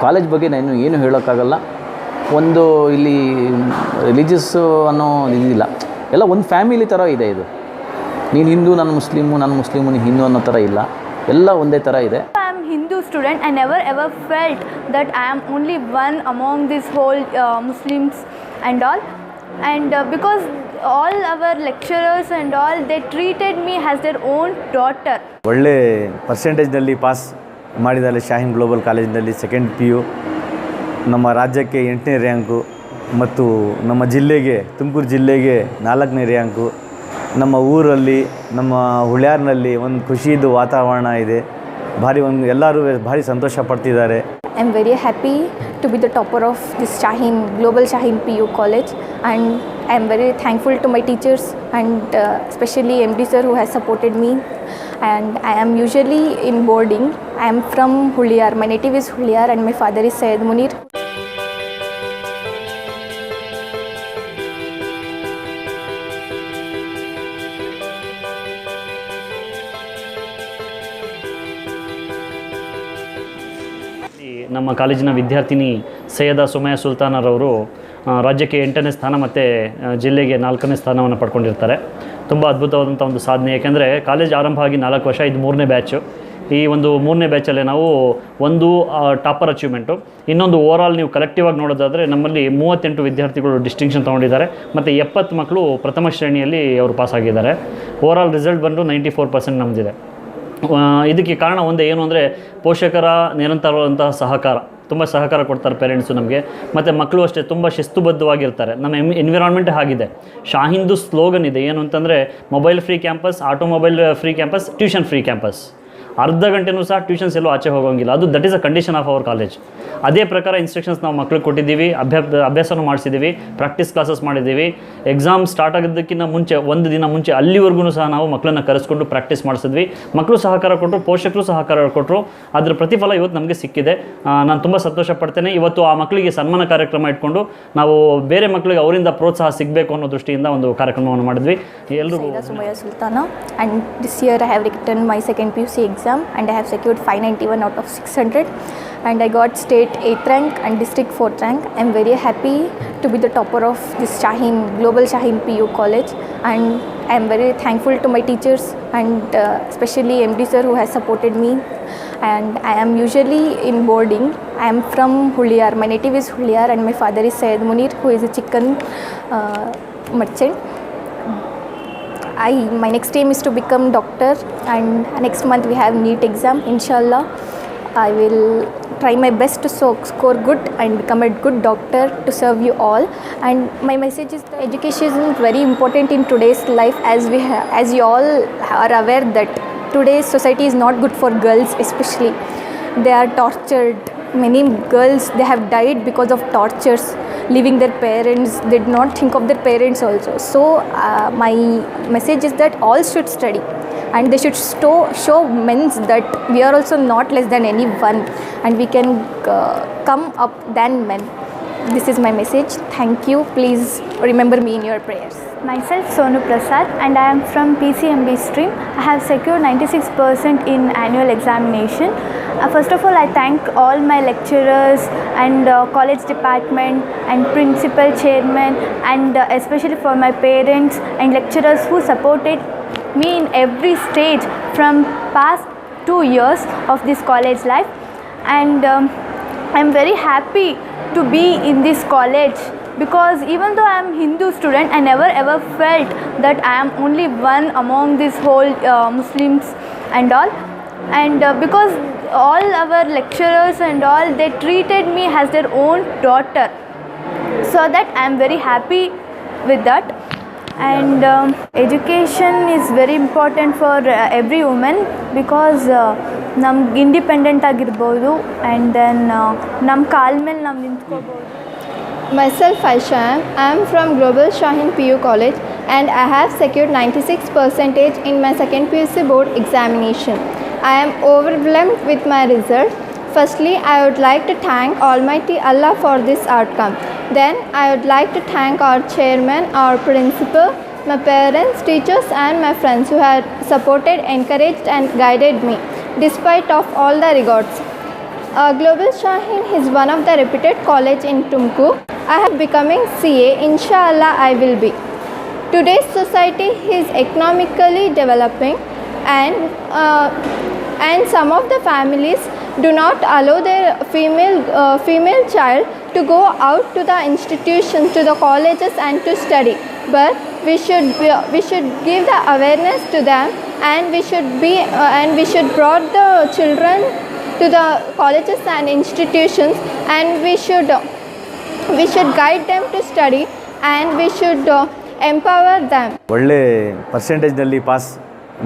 College ಬಗ್ಗೆ ನಾನು ಏನು ಹೇಳೋಕ್ಕಾಗಲ್ಲ. ಒಂದು ಇಲ್ಲಿ ರಿಲಿಜಿಯಸ್ಸು ಅನ್ನೋ ಇದಿಲ್ಲ, ಎಲ್ಲ ಒಂದು ಫ್ಯಾಮಿಲಿ ಥರ ಇದೆ. ಇದು ನೀನು ಹಿಂದೂ, ನಾನು ಮುಸ್ಲಿಮು, ನೀನು ಹಿಂದೂ ಅನ್ನೋ ಥರ ಇಲ್ಲ, ಎಲ್ಲ ಒಂದೇ ಥರ ಇದೆ. I am Hindu student. I never ever felt that I am only one among this whole Muslims and all. And because all our lecturers and all, they treated me as their own daughter. ಒಳ್ಳೆ ಪರ್ಸೆಂಟೇಜ್ನಲ್ಲಿ pass ಮಾಡಿದ್ದಾರೆ Shaheen global ಕಾಲೇಜಿನಲ್ಲಿ. Second PU ನಮ್ಮ ರಾಜ್ಯಕ್ಕೆ 8ನೇ rank ಮತ್ತು ನಮ್ಮ ಜಿಲ್ಲೆಗೆ, ತುಮಕೂರು ಜಿಲ್ಲೆಗೆ 4ನೇ ರ್ಯಾಂಕು. ನಮ್ಮ ಊರಲ್ಲಿ, ನಮ್ಮ ಹುಳ್ಯಾರ್ನಲ್ಲಿ ಒಂದು ಖುಷಿದು ವಾತಾವರಣ ಇದೆ. ಎಲ್ಲರೂ ಭಾರಿ ಸಂತೋಷ ಪಡ್ತಿದ್ದಾರೆ. I am very happy to be the topper of this Shaheen Global Shaheen PU College, and I am very thankful to my teachers and especially MD sir who has supported me. And I am usually in boarding. I am from Hulliyar. My native is Hulliyar and my father is Syed Munir. ನಮ್ಮ ಕಾಲೇಜಿನ ವಿದ್ಯಾರ್ಥಿನಿ ಸೈಯದ ಸುಮಯ್ಯ ಸುಲ್ತಾನರವರು ರಾಜ್ಯಕ್ಕೆ 8ನೇ ಸ್ಥಾನ ಮತ್ತು ಜಿಲ್ಲೆಗೆ 4ನೇ ಸ್ಥಾನವನ್ನು ಪಡ್ಕೊಂಡಿರ್ತಾರೆ. ತುಂಬ ಅದ್ಭುತವಾದಂಥ ಒಂದು ಸಾಧನೆ. ಏಕೆಂದರೆ ಕಾಲೇಜ್ ಆರಂಭ ಆಗಿ 4 ವರ್ಷ, ಇದು 3ನೇ ಬ್ಯಾಚು. ಈ ಒಂದು 3ನೇ ಬ್ಯಾಚಲ್ಲಿ ನಾವು ಒಂದು ಟಾಪರ್ ಅಚೀವ್ಮೆಂಟು, ಇನ್ನೊಂದು ಓವರಾಲ್ ನೀವು ಕಲೆಕ್ಟಿವ್ ಆಗಿ ನೋಡೋದಾದರೆ ನಮ್ಮಲ್ಲಿ 38 ವಿದ್ಯಾರ್ಥಿಗಳು ಡಿಸ್ಟಿಂಕ್ಷನ್ ತೊಗೊಂಡಿದ್ದಾರೆ ಮತ್ತು 70 ಮಕ್ಕಳು ಪ್ರಥಮ ಶ್ರೇಣಿಯಲ್ಲಿ ಅವರು ಪಾಸಾಗಿದ್ದಾರೆ. ಓವರಾಲ್ ರಿಸಲ್ಟ್ ಬಂದು 94% ನಮ್ಮದಿದೆ. ಇದಕ್ಕೆ ಕಾರಣ ಒಂದೇ ಏನು ಅಂದರೆ ಪೋಷಕರ ನಿರಂತರವಾದಂತಹ ಸಹಕಾರ. ತುಂಬ ಸಹಕಾರ ಕೊಡ್ತಾರೆ ಪೇರೆಂಟ್ಸು ನಮಗೆ, ಮತ್ತು ಮಕ್ಕಳು ಅಷ್ಟೇ ತುಂಬ ಶಿಸ್ತುಬದ್ಧವಾಗಿರ್ತಾರೆ. ನಮ್ಮ ಎನ್ವಿರಾನ್ಮೆಂಟ್ ಆಗಿದೆ. ಶಾಹಿಂದು ಸ್ಲೋಗನ್ ಇದೆ ಏನು ಅಂತಂದರೆ, mobile free campus, automobile free campus, tuition free campus. ಅರ್ಧ ಗಂಟೆನೂ ಸಹ ಟ್ಯೂಷನ್ಸ್ ಎಲ್ಲೂ ಆಚೆ ಹೋಗೋಂಗಿಲ್ಲ. ಅದು that is a condition of our college. ಅದೇ ಪ್ರಕಾರ ಇನ್ಸ್ಟ್ರಕ್ಷನ್ಸ್ ನಾವು ಮಕ್ಳಿಗೆ ಕೊಟ್ಟಿದ್ದೀವಿ, ಅಭ್ಯಾಸನೂ ಮಾಡಿಸಿದ್ದೀವಿ, ಪ್ರಾಕ್ಟೀಸ್ ಕ್ಲಾಸಸ್ ಮಾಡಿದ್ದೀವಿ. ಎಕ್ಸಾಮ್ ಸ್ಟಾರ್ಟ್ ಆಗೋದಕ್ಕಿಂತ ಮುಂಚೆ, ಒಂದು ದಿನ ಮುಂಚೆ ಅಲ್ಲಿವರೆಗೂ ಸಹ ನಾವು ಮಕ್ಕಳನ್ನ ಕರೆಸ್ಕೊಂಡು ಪ್ರಾಕ್ಟೀಸ್ ಮಾಡಿಸಿದ್ವಿ. ಮಕ್ಕಳು ಸಹಕಾರ ಕೊಟ್ಟರು, ಪೋಷಕರು ಸಹಕಾರ ಕೊಟ್ಟರು. ಅದರ ಪ್ರತಿಫಲ ಇವತ್ತು ನಮಗೆ ಸಿಕ್ಕಿದೆ. ನಾನು ತುಂಬ ಸಂತೋಷ ಪಡ್ತೇನೆ. ಇವತ್ತು ಆ ಮಕ್ಕಳಿಗೆ ಸನ್ಮಾನ ಕಾರ್ಯಕ್ರಮ ಇಟ್ಕೊಂಡು ನಾವು ಬೇರೆ ಮಕ್ಕಳಿಗೆ ಅವರಿಂದ ಪ್ರೋತ್ಸಾಹ ಸಿಗಬೇಕು ಅನ್ನೋ ದೃಷ್ಟಿಯಿಂದ ಒಂದು ಕಾರ್ಯಕ್ರಮವನ್ನು ಮಾಡಿದ್ವಿ. ಎಲ್ಲರೂ Sumaya Sultana, and this year I have written my second PUC exam and I have secured 591 out of 600 and I got state 8th rank and district 4th rank. I am very happy to be the topper of this Shaheen Global Shaheen PU College, and I am very thankful to my teachers and especially MD sir who has supported me. And I am usually in boarding. I am from Hulliyar. My native is Hulliyar and my father is Syed Munir who is a chicken merchant. My next aim is to become doctor, and next month we have NEET exam. Inshallah, I will try my best to score good and become a good doctor to serve you all. And my message is that education is very important in today's life, as you all are aware that today's society is not good for girls especially. They are tortured. Many girls, they have died because of tortures, leaving their parents. They did not think of their parents also. So my message is that all should study and they should show men that we are also not less than anyone and we can come up than men. This is my message. Thank you. Please remember me in your prayers. Myself Sonu Prasad and I am from PCMB stream. I have secured 96% in annual examination. First of all, I thank all my lecturers and college department and principal, chairman, and especially for my parents and lecturers who supported me in every stage from past 2 years of this college life. And I am very happy to be in this college because even though I am Hindu student, I never ever felt that I am only one among this whole Muslims and all. And because all our lecturers and all, they treated me as their own daughter, so that I am very happy with that. And education is very important for every woman because ನಮ್ಗೆ independent ಆಗಿರ್ಬೋದು and then ನಮ್ಮ ಕಾಲ ಮೇಲೆ ನಾವು ನಿಂತ್ಕೋಬೋದು. Myself Aisha, I am from Global Shaheen PU College and I have secured 96% in my second PUC board examination. I am overwhelmed with my result. Firstly, I would like to thank Almighty Allah for this outcome. Then I would like to thank our chairman, our principal, my parents, teachers and my friends who have supported, encouraged and guided me despite of all the regards. Global Shaheen is one of the reputed college in Tumkur. I have becoming CA. Inshallah, I will be. Today's society is economically developing, and some of the families do not allow their female child to go out to the institutions, to the colleges and to study. But we should give the awareness to them, and we should brought the children to the colleges and institutions, and we should guide them to study, and we should empower them. ಒಳ್ಳೆ ಪರ್ಸೆಂಟೇಜ್ನಲ್ಲಿ pass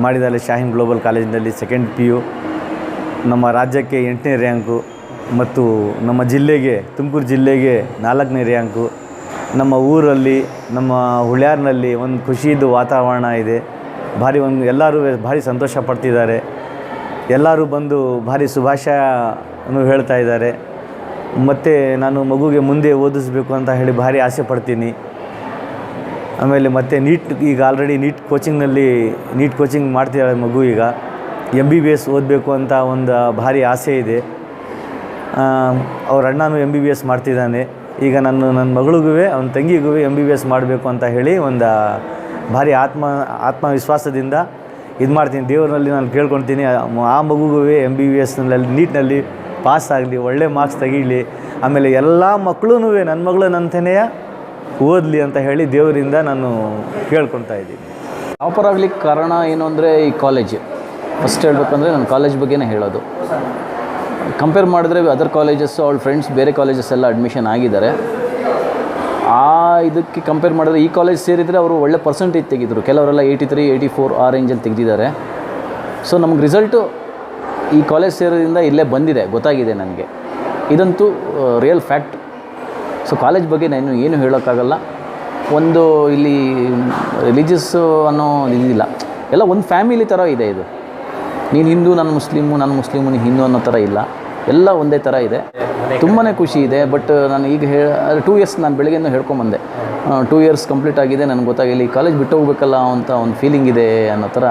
ಮಾಡಿದ್ದಾರೆ Shaheen global ಕಾಲೇಜಿನಲ್ಲಿ second PU. ನಮ್ಮ ರಾಜ್ಯಕ್ಕೆ 8ನೇ rank ಮತ್ತು ನಮ್ಮ ಜಿಲ್ಲೆಗೆ ತುಮಕೂರು ಜಿಲ್ಲೆಗೆ 4ನೇ ರ್ಯಾಂಕು. ನಮ್ಮ ಊರಲ್ಲಿ ನಮ್ಮ ಹುಳ್ಯಾರ್ನಲ್ಲಿ ಒಂದು ಖುಷಿಯಿದ್ದು ವಾತಾವರಣ ಇದೆ. ಎಲ್ಲರೂ ಭಾರಿ ಸಂತೋಷ ಪಡ್ತಿದ್ದಾರೆ. ಎಲ್ಲರೂ ಬಂದು ಭಾರಿ ಶುಭಾಶಯನೂ ಹೇಳ್ತಾ ಇದ್ದಾರೆ. ಮತ್ತು ನಾನು ಮಗುಗೆ ಮುಂದೆ ಓದಿಸ್ಬೇಕು ಅಂತ ಹೇಳಿ ಭಾರಿ ಆಸೆ ಪಡ್ತೀನಿ. ಆಮೇಲೆ ಮತ್ತು ಈಗ ಆಲ್ರೆಡಿ ನೀಟ್ ಕೋಚಿಂಗ್ ಮಾಡ್ತಿದ್ದಾಳೆ ಮಗು. ಈಗ MBBS ಓದಬೇಕು ಅಂತ ಒಂದು ಭಾರಿ ಆಸೆ ಇದೆ. ಅವ್ರ ಅಣ್ಣನೂ MBBS ಮಾಡ್ತಿದ್ದಾನೆ. ಈಗ ನನ್ನ ಮಗಳಿಗೂ ಅವನ ತಂಗಿಗೂ MBBS ಮಾಡಬೇಕು ಅಂತ ಹೇಳಿ ಒಂದು ಭಾರಿ ಆತ್ಮವಿಶ್ವಾಸದಿಂದ ಇದು ಮಾಡ್ತೀನಿ. ದೇವರಲ್ಲಿ ನಾನು ಕೇಳ್ಕೊಳ್ತೀನಿ, ಆ ಮಗುಗೂ MBBSನಲ್ಲಿ ನೀಟ್ನಲ್ಲಿ ಪಾಸ್ ಆಗಲಿ, ಒಳ್ಳೆ ಮಾರ್ಕ್ಸ್ ತೆಗೀಲಿ. ಆಮೇಲೆ ಎಲ್ಲ ಮಕ್ಕಳೂ ನನ್ನ ಮಗಳು ನನ್ನಂತೆಯೇ ಓದಲಿ ಅಂತ ಹೇಳಿ ದೇವರಿಂದ ನಾನು ಕೇಳ್ಕೊಳ್ತಾ ಇದ್ದೀನಿ. ಟಾಪರ್ ಆಗ್ಲಿಕ್ಕೆ ಕಾರಣ ಏನು ಅಂದರೆ ಈ ಕಾಲೇಜ್. ಫಸ್ಟ್ ಹೇಳಬೇಕಂದ್ರೆ ನಾನು ಕಾಲೇಜ್ ಬಗ್ಗೆನೇ ಹೇಳೋದು. ಕಂಪೇರ್ ಮಾಡಿದ್ರೆ ಅದರ್ ಕಾಲೇಜಸ್ಸು ಅವಳ ಫ್ರೆಂಡ್ಸ್ ಬೇರೆ ಕಾಲೇಜಸ್ ಎಲ್ಲ ಅಡ್ಮಿಷನ್ ಆಗಿದ್ದಾರೆ. ಇದಕ್ಕೆ ಕಂಪೇರ್ ಮಾಡಿದ್ರೆ ಈ ಕಾಲೇಜ್ ಸೇರಿದರೆ ಅವರು ಒಳ್ಳೆ ಪರ್ಸೆಂಟೇಜ್ ತೆಗೆದರು. ಕೆಲವರೆಲ್ಲ 83, 84 ಆ ರೇಂಜಲ್ಲಿ ತೆಗೆದಿದ್ದಾರೆ. ಸೊ ನಮ್ಗೆ ರಿಸಲ್ಟು ಈ ಕಾಲೇಜ್ ಸೇರೋದ್ರಿಂದ ಇಲ್ಲೇ ಬಂದಿದೆ, ಗೊತ್ತಾಗಿದೆ ನನಗೆ. ಇದಂತೂ ರಿಯಲ್ ಫ್ಯಾಕ್ಟ್. ಸೊ ಕಾಲೇಜ್ ಬಗ್ಗೆ ನಾನು ಏನು ಹೇಳೋಕ್ಕಾಗಲ್ಲ. ಒಂದು ಇಲ್ಲಿ ರಿಲಿಜಿಯಸ್ಸು ಅನ್ನೋ ಇದಿಲ್ಲ, ಎಲ್ಲ ಒಂದು ಫ್ಯಾಮಿಲಿ ಥರ ಇದೆ ಇದು. ನೀನು ಹಿಂದೂ, ನಾನು ಮುಸ್ಲಿಮು ನೀನು ಹಿಂದೂ ಅನ್ನೋ ಥರ ಇಲ್ಲ, ಎಲ್ಲ ಒಂದೇ ಥರ ಇದೆ. ತುಂಬಾ ಖುಷಿ ಇದೆ. ಬಟ್ ನಾನು ಈಗ 2 ಇಯರ್ಸ್ ನಾನು ಬೆಳಗ್ಗೆಯಿಂದ ಹೇಳ್ಕೊಂಬಂದೆ. 2 ಇಯರ್ಸ್ ಕಂಪ್ಲೀಟ್ ಆಗಿದೆ, ನನಗೆ ಗೊತ್ತಾಗಿಲ್ಲ ಈ ಕಾಲೇಜ್ ಬಿಟ್ಟು ಹೋಗ್ಬೇಕಲ್ಲ ಅಂತ ಒಂದು ಫೀಲಿಂಗ್ ಇದೆ ಅನ್ನೋ ಥರ.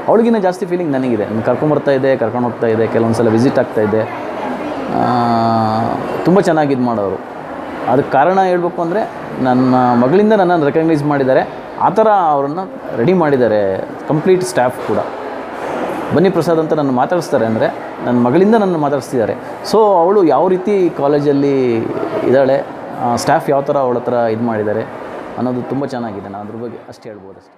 ಅವಳಿಗಿನ್ನ ಜಾಸ್ತಿ ಫೀಲಿಂಗ್ ನನಗಿದೆ. ನಾನು ಕರ್ಕೊಂಡು ಹೋಗ್ತಾ ಇದೆ, ಕೆಲವೊಂದು ಸಲ ವಿಸಿಟ್ ಆಗ್ತಾಯಿದ್ದೆ. ತುಂಬ ಚೆನ್ನಾಗಿ ಇದು ಮಾಡೋರು. ಅದಕ್ಕೆ ಕಾರಣ ಹೇಳಬೇಕು ಅಂದರೆ ನನ್ನ ಮಗಳಿಂದ ನನ್ನನ್ನು ರೆಕಗ್ನೈಸ್ ಮಾಡಿದ್ದಾರೆ. ಆ ಥರ ಅವರನ್ನು ರೆಡಿ ಮಾಡಿದ್ದಾರೆ ಕಂಪ್ಲೀಟ್ ಸ್ಟಾಫ್ ಕೂಡ. ಬನ್ನಿ ಪ್ರಸಾದ್ ಅಂತ ನನ್ನ ಮಾತಾಡಿಸ್ತಾರೆ ಅಂದರೆ ನನ್ನ ಮಗಳಿಂದ ನನ್ನ ಮಾತಾಡಿಸ್ತಿದ್ದಾರೆ. ಸೊ ಅವಳು ಯಾವ ರೀತಿ ಕಾಲೇಜಲ್ಲಿ ಇದ್ದಾಳೆ, ಸ್ಟಾಫ್ ಯಾವ ಥರ ಅವಳ ಹತ್ರ ಇದು ಮಾಡಿದ್ದಾರೆ ಅನ್ನೋದು ತುಂಬ ಚೆನ್ನಾಗಿದೆ. ನಾನು ಅದ್ರ ಬಗ್ಗೆ ಅಷ್ಟೇ ಹೇಳ್ಬೋದು ಅಷ್ಟೇ.